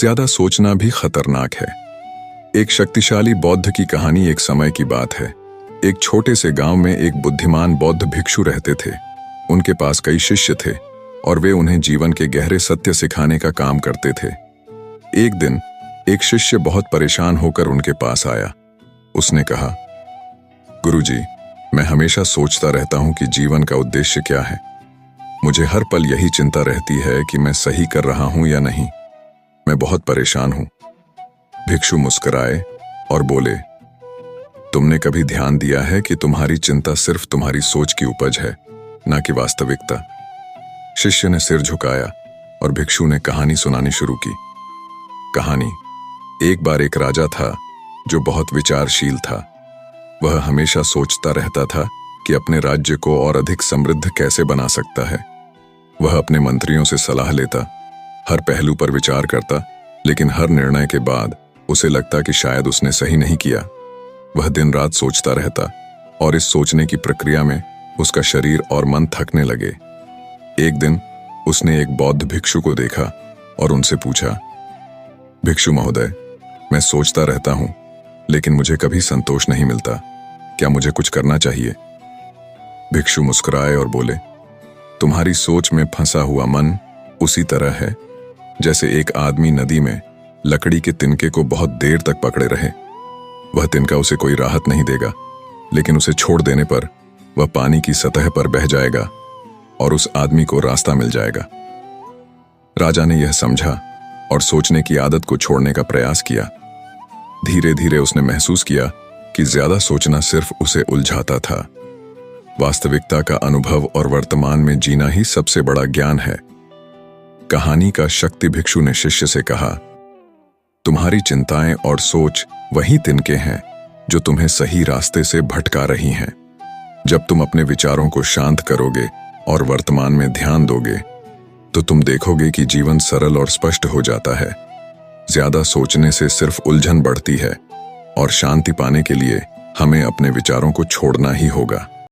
ज्यादा सोचना भी खतरनाक है। एक शक्तिशाली बौद्ध की कहानी। एक समय की बात है। एक छोटे से गांव में एक बुद्धिमान बौद्ध भिक्षु रहते थे। उनके पास कई शिष्य थे और वे उन्हें जीवन के गहरे सत्य सिखाने का काम करते थे। एक दिन एक शिष्य बहुत परेशान होकर उनके पास आया। उसने कहा, गुरुजी, मैं हमेशा सोचता रहता हूं कि जीवन का उद्देश्य क्या है। मुझे हर पल यही चिंता रहती है कि मैं सही कर रहा हूं या नहीं। मैं बहुत परेशान हूं। भिक्षु मुस्कुराए और बोले, तुमने कभी ध्यान दिया है कि तुम्हारी चिंता सिर्फ तुम्हारी सोच की उपज है, ना कि वास्तविकता? शिष्य ने सिर झुकाया और भिक्षु ने कहानी सुनानी शुरू की। कहानी। एक बार एक राजा था जो बहुत विचारशील था। वह हमेशा सोचता रहता था कि अपने राज्य को और अधिक समृद्ध कैसे बना सकता है। वह अपने मंत्रियों से सलाह लेता, हर पहलू पर विचार करता, लेकिन हर निर्णय के बाद उसे लगता कि शायद उसने सही नहीं किया। वह दिन रात सोचता रहता और इस सोचने की प्रक्रिया में उसका शरीर और मन थकने लगे। एक दिन उसने एक बौद्ध भिक्षु को देखा और उनसे पूछा, भिक्षु महोदय, मैं सोचता रहता हूं लेकिन मुझे कभी संतोष नहीं मिलता। क्या मुझे कुछ करना चाहिए? भिक्षु मुस्कुराए और बोले, तुम्हारी सोच में फंसा हुआ मन उसी तरह है जैसे एक आदमी नदी में लकड़ी के तिनके को बहुत देर तक पकड़े रहे। वह तिनका उसे कोई राहत नहीं देगा, लेकिन उसे छोड़ देने पर वह पानी की सतह पर बह जाएगा और उस आदमी को रास्ता मिल जाएगा। राजा ने यह समझा और सोचने की आदत को छोड़ने का प्रयास किया। धीरे धीरे उसने महसूस किया कि ज्यादा सोचना सिर्फ उसे उलझाता था। वास्तविकता का अनुभव और वर्तमान में जीना ही सबसे बड़ा ज्ञान है। कहानी का शक्ति। भिक्षु ने शिष्य से कहा, तुम्हारी चिंताएं और सोच वही तिनके हैं जो तुम्हें सही रास्ते से भटका रही हैं। जब तुम अपने विचारों को शांत करोगे और वर्तमान में ध्यान दोगे तो तुम देखोगे कि जीवन सरल और स्पष्ट हो जाता है। ज्यादा सोचने से सिर्फ उलझन बढ़ती है और शांति पाने के लिए हमें अपने विचारों को छोड़ना ही होगा।